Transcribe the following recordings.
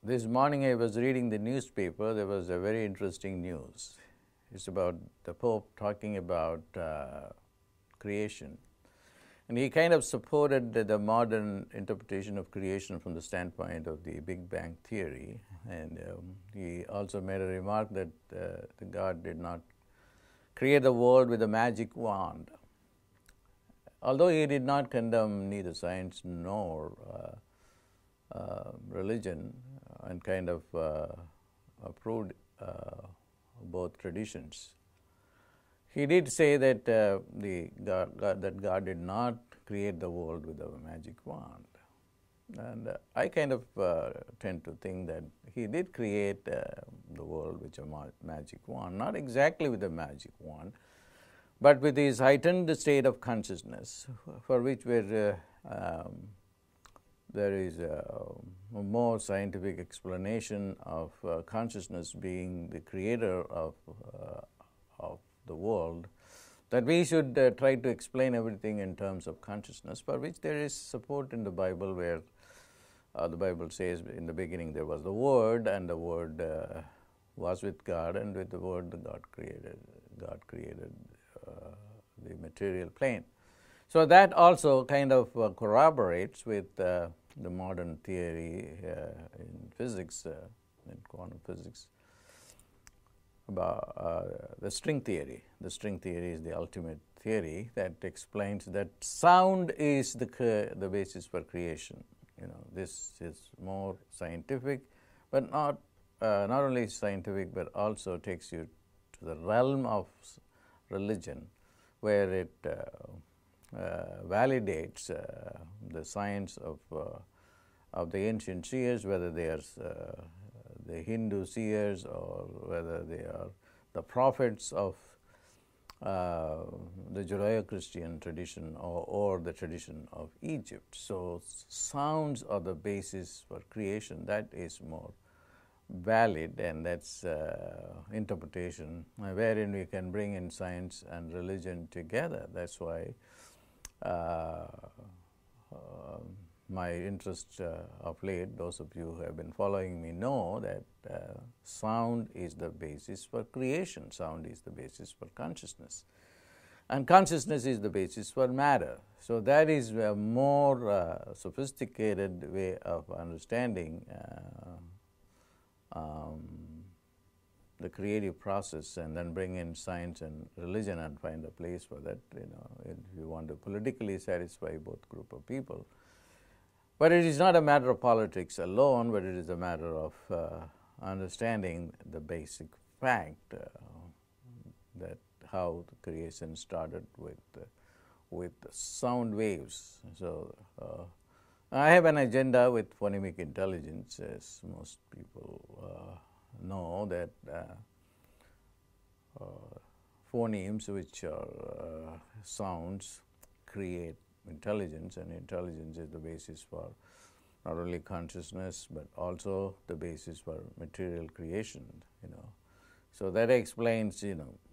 This morning I was reading the newspaper. There was a very interesting news. It's about the Pope talking about creation. And he kind of supported the modern interpretation of creation from the standpoint of the Big Bang theory. And he also made a remark that God did not create the world with a magic wand. Although he did not condemn neither science nor religion, and kind of approved both traditions. He did say that that God did not create the world with a magic wand, and I kind of tend to think that he did create the world with a magic wand, not exactly with a magic wand, but with his heightened state of consciousness, for which there is a more scientific explanation of consciousness being the creator of the world, that we should try to explain everything in terms of consciousness, for which there is support in the Bible, where the Bible says in the beginning there was the Word, and the Word was with God, and with the Word God created the material plane. So that also kind of corroborates with the modern theory in physics, in quantum physics, about the string theory. The string theory is the ultimate theory that explains that sound is the basis for creation. This is more scientific, but not only scientific, but also takes you to the realm of religion, where it validates the science of the ancient seers, whether they are the Hindu seers or whether they are the prophets of the Judeo-Christian tradition or the tradition of Egypt. So sounds are the basis for creation. That is more valid, and that's interpretation wherein we can bring in science and religion together. That's why my interest of late, those of you who have been following me know that sound is the basis for creation. Sound is the basis for consciousness. And consciousness is the basis for matter. So that is a more sophisticated way of understanding the creative process, and then bring in science and religion and find a place for that, if you want to politically satisfy both group of people. But it is not a matter of politics alone, but it is a matter of understanding the basic fact that how the creation started with sound waves. So I have an agenda with phonemic intelligence, as most people know that phonemes, which are sounds, create intelligence, and intelligence is the basis for not only consciousness but also the basis for material creation. So that explains,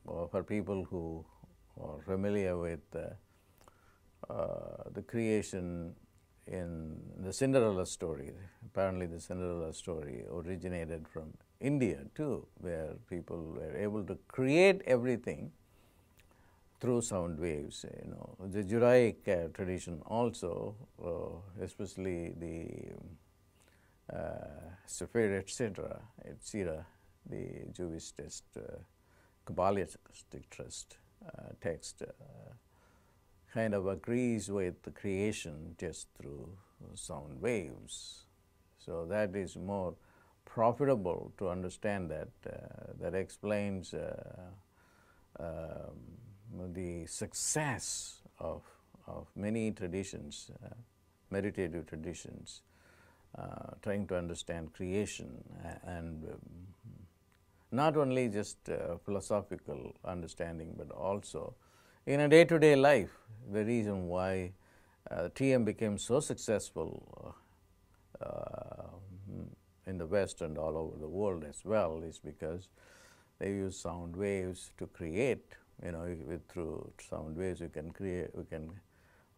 for people who are familiar with the creation in the Cinderella story. Apparently the Cinderella story originated from India too, where people were able to create everything through sound waves. The Judaic tradition also, especially the Sefer, etc., the Jewish Kabbalistic text, kind of agrees with the creation just through sound waves. So that is more profitable to understand that. That explains the success of many traditions, meditative traditions, trying to understand creation, and not only just philosophical understanding, but also in a day-to-day life. The reason why TM became so successful in the West and all over the world as well is because they use sound waves to create. Through sound waves we can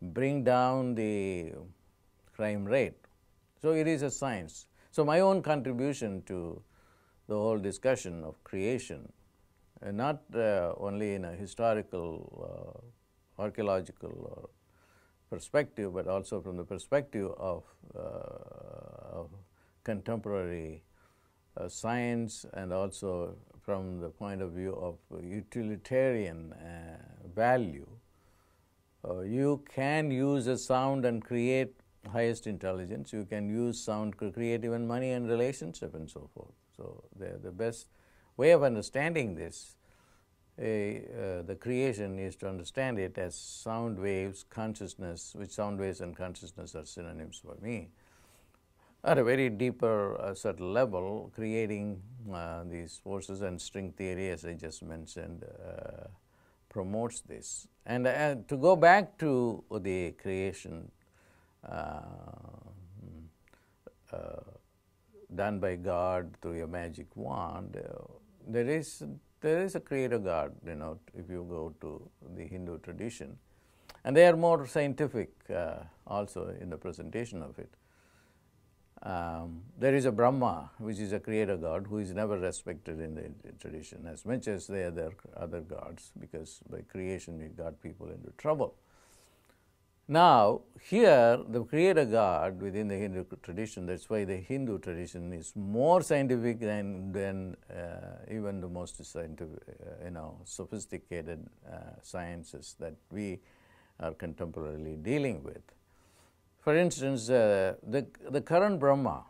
bring down the crime rate. So it is a science. So my own contribution to the whole discussion of creation, not only in a historical, archaeological perspective, but also from the perspective of contemporary science, and also from the point of view of utilitarian value. You can use a sound and create highest intelligence. You can use sound to create even money and relationship and so forth. So the best way of understanding this, the creation, is to understand it as sound waves, consciousness, which sound waves and consciousness are synonyms for me, at a very deeper, subtle level, creating these forces, and string theory, as I just mentioned, promotes this. And to go back to the creation done by God through a magic wand, there is a creator God, if you go to the Hindu tradition. And they are more scientific also in the presentation of it. There is a Brahma, which is a creator God, who is never respected in the tradition as much as the other gods, because by creation it got people into trouble. Now, here the creator God within the Hindu tradition, that's why the Hindu tradition is more scientific than even the most scientific, sophisticated sciences that we are contemporarily dealing with. For instance, the current Brahma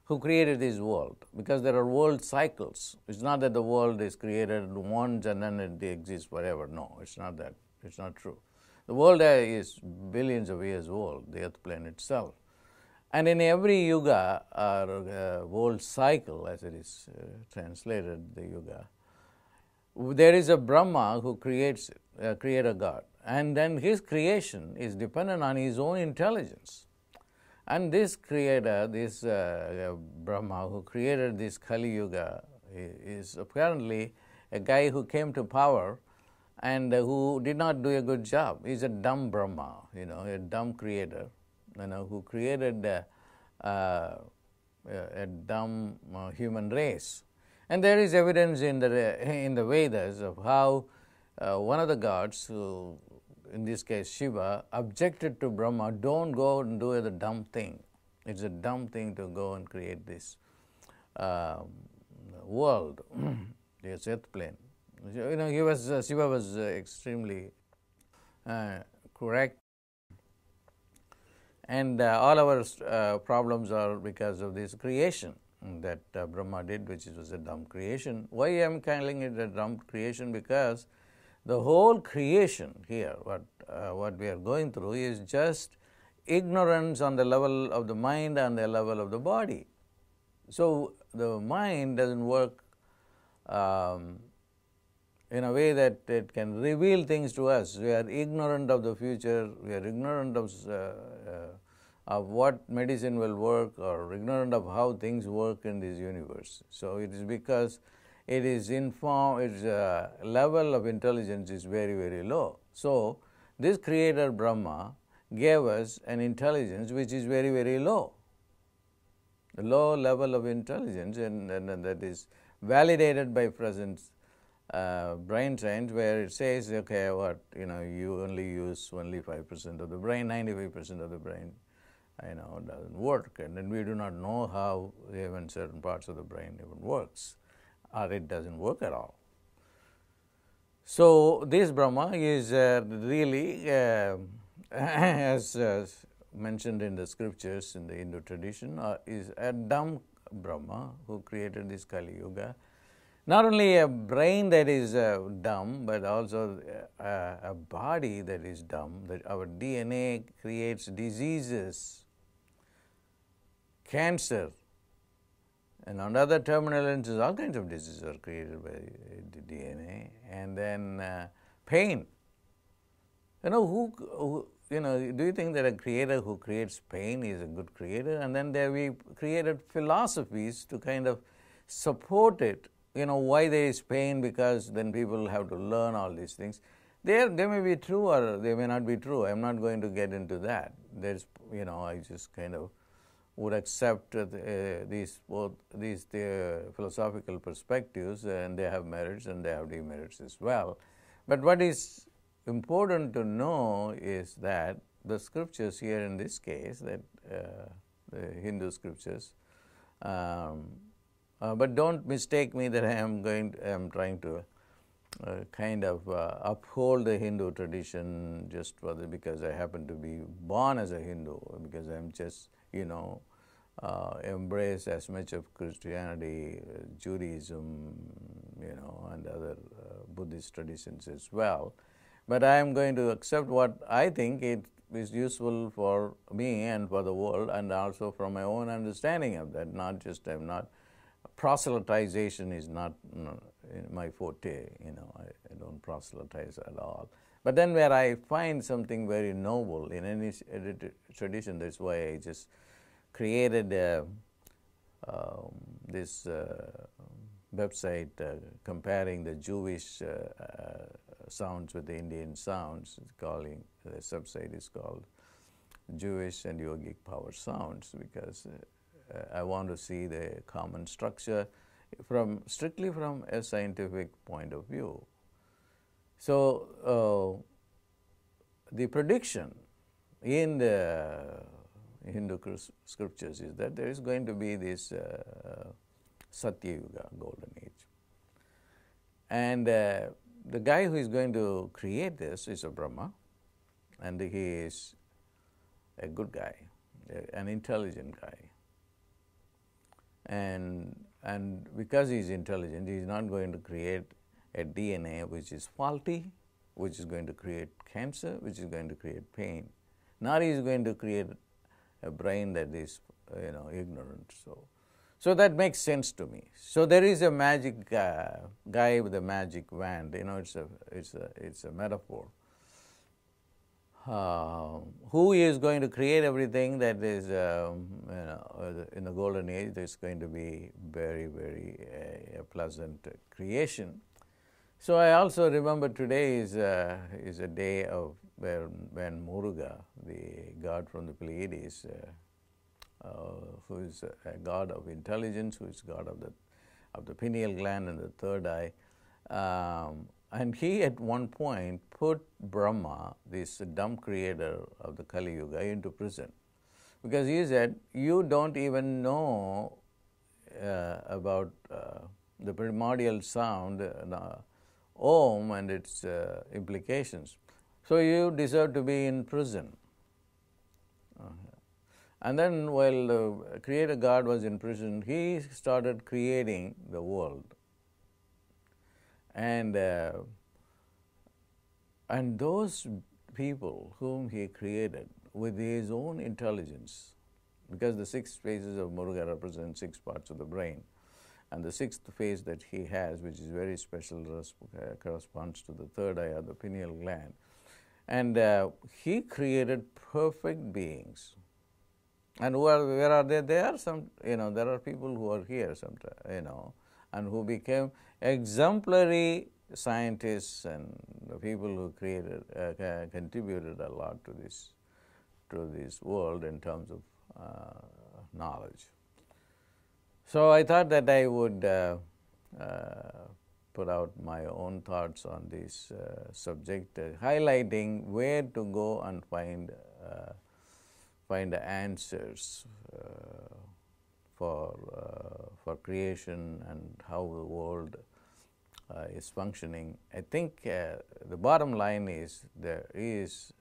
who created this world, because there are world cycles. It's not that the world is created once and then it exists forever. No, it's not that. It's not true. The world is billions of years old, the earth plane itself. And in every yuga, or world cycle, as it is translated, the yuga, there is a Brahma who creates it, a creator God. And then his creation is dependent on his own intelligence. And this creator, this Brahma who created this Kali Yuga, is apparently a guy who came to power and who did not do a good job. He's a dumb Brahma, a dumb creator, who created a dumb human race. And there is evidence in the Vedas of how one of the gods, who in this case Shiva, objected to Brahma, don't go and do the dumb thing. It's a dumb thing to go and create this world, this earth plane. Shiva was extremely correct. And all our problems are because of this creation that Brahma did, which was a dumb creation. Why I am calling it a dumb creation? Because the whole creation here, what we are going through, is just ignorance on the level of the mind and the level of the body. So the mind doesn't work in a way that it can reveal things to us. We are ignorant of the future. We are ignorant of what medicine will work, or ignorant of how things work in this universe. So it is because it is its level of intelligence is very, very low. So this creator Brahma gave us an intelligence which is very, very low. The low level of intelligence, and that is validated by present brain science, where it says, okay, you only use only 5% of the brain, 95% of the brain doesn't work, and then we do not know how even certain parts of the brain even works, or it doesn't work at all. So this Brahma is really, as mentioned in the scriptures in the Hindu tradition, is a dumb Brahma who created this Kali Yuga. Not only a brain that is dumb, but also a body that is dumb, that our DNA creates diseases, cancer, and on other terminal illnesses, all kinds of diseases are created by the DNA, and then pain. Do you think that a creator who creates pain is a good creator? And then we created philosophies to kind of support it. Why there is pain, because then people have to learn all these things. They may be true or they may not be true. I'm not going to get into that. I just kind of would accept these philosophical perspectives, and they have merits and they have demerits as well. But what is important to know is that the scriptures here in this case, that the Hindu scriptures, but don't mistake me that I am trying to kind of uphold the Hindu tradition just because I happen to be born as a Hindu, because I'm just embrace as much of Christianity, Judaism, and other Buddhist traditions as well. But I am going to accept what I think it is useful for me and for the world, and also from my own understanding of that. I'm not proselytization is not my forte. I don't proselytize at all. But then where I find something very noble in any tradition, that's why I just created this website comparing the Jewish sounds with the Indian sounds. The subsite is called Jewish and Yogic Power Sounds, because I want to see the common structure strictly from a scientific point of view. So the prediction in the Hindu scriptures is that there is going to be this Satya Yuga, golden age. And the guy who is going to create this is a Brahma, and he is a good guy, an intelligent guy. And because he is intelligent, he is not going to create a DNA which is faulty, which is going to create cancer, which is going to create pain. Nor he is going to create a brain that is ignorant. So that makes sense to me. So there is a magic guy with a magic wand. It's a metaphor. Who is going to create everything that is in the golden age? That's going to be very, very a pleasant creation. So I also remember today is a day of when Muruga, the god from the Pleiades, who is a god of intelligence, who is god of the pineal gland and the third eye, and he at one point put Brahma, this dumb creator of the Kali Yuga, into prison, because he said, you don't even know about the primordial sound, Om, and its implications. So you deserve to be in prison. And then while the creator God was in prison, he started creating the world. And those people whom he created with his own intelligence, because the 6 phases of Muruga represent 6 parts of the brain, and the 6th phase that he has, which is very special, corresponds to the third eye or the pineal gland. And he created perfect beings. And where are they? There are there are people who are here sometimes, and who became exemplary scientists and the people who created, contributed a lot to this world in terms of knowledge. So I thought that I would put out my own thoughts on this subject, highlighting where to go and find the answers for creation and how the world is functioning. I think the bottom line is there is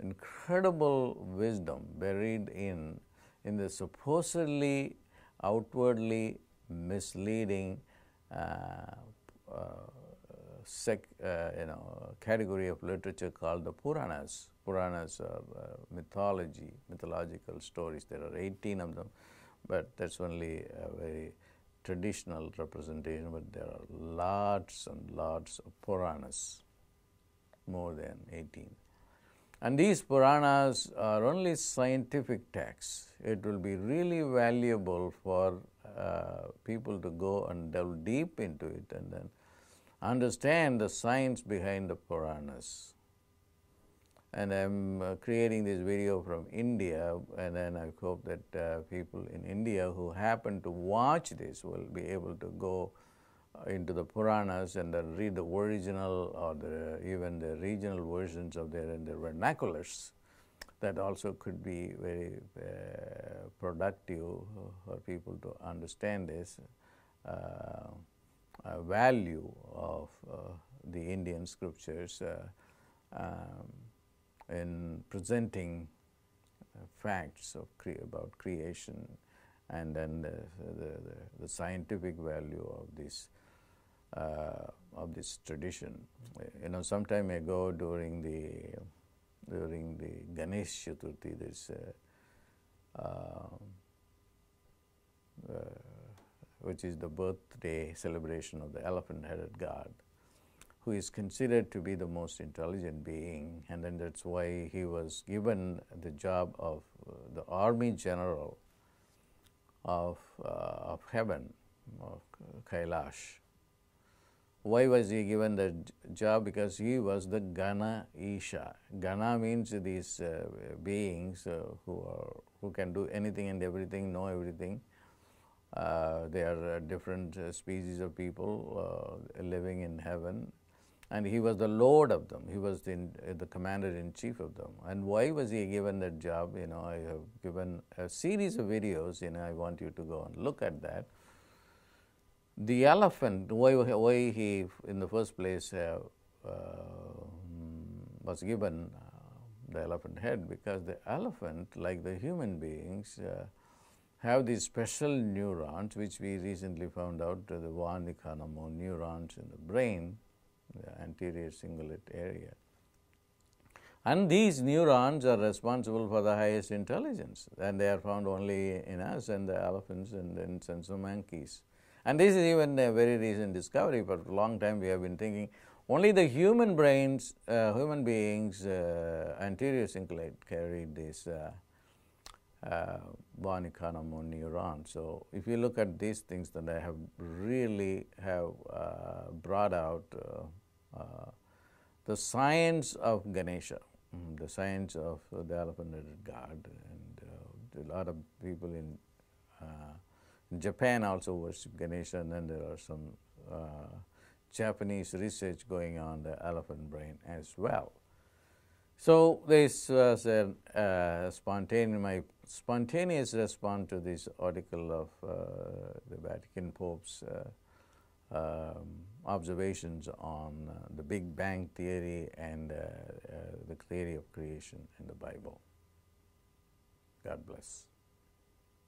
incredible wisdom buried in the supposedly outwardly misleading category of literature called the Puranas. Puranas are mythological stories. There are 18 of them, but that's only a very traditional representation, but there are lots and lots of Puranas, more than 18. And these Puranas are only scientific texts. It will be really valuable for people to go and delve deep into it and then understand the science behind the Puranas. And I'm creating this video from India, and then I hope that people in India who happen to watch this will be able to go into the Puranas and then read the original or even the regional versions of their vernaculars. That also could be very productive for people to understand this value of the Indian scriptures in presenting facts about creation, and then the scientific value of this tradition. Some time ago during the Ganesh Chaturthi, this which is the birthday celebration of the elephant-headed god, who is considered to be the most intelligent being, and then that's why he was given the job of the army general of heaven, of Kailash. Why was he given that job? Because he was the Gana Isha. Gana means these beings who can do anything and everything, know everything. They are different species of people living in heaven, and he was the lord of them. He was the commander-in-chief of them. And why was he given that job? I have given a series of videos. I want you to go and look at that. The elephant, why he in the first place was given the elephant head? Because the elephant, like the human beings, have these special neurons, which we recently found out, the Vanikhanamo neurons in the brain, the anterior cingulate area. And these neurons are responsible for the highest intelligence, and they are found only in us and the elephants and in some monkeys. And this is even a very recent discovery. For a long time we have been thinking only the human brains, human beings, anterior cingulate carried this Vanikhanamo neuron. So if you look at these things, that I have really brought out the science of Ganesha, the science of the elephant-headed god, and a lot of people in Japan also worship Ganesha, and then there are some Japanese research going on the elephant brain as well. So this was my spontaneous response to this article of the Vatican Pope's observations on the Big Bang theory and the theory of creation in the Bible. God bless.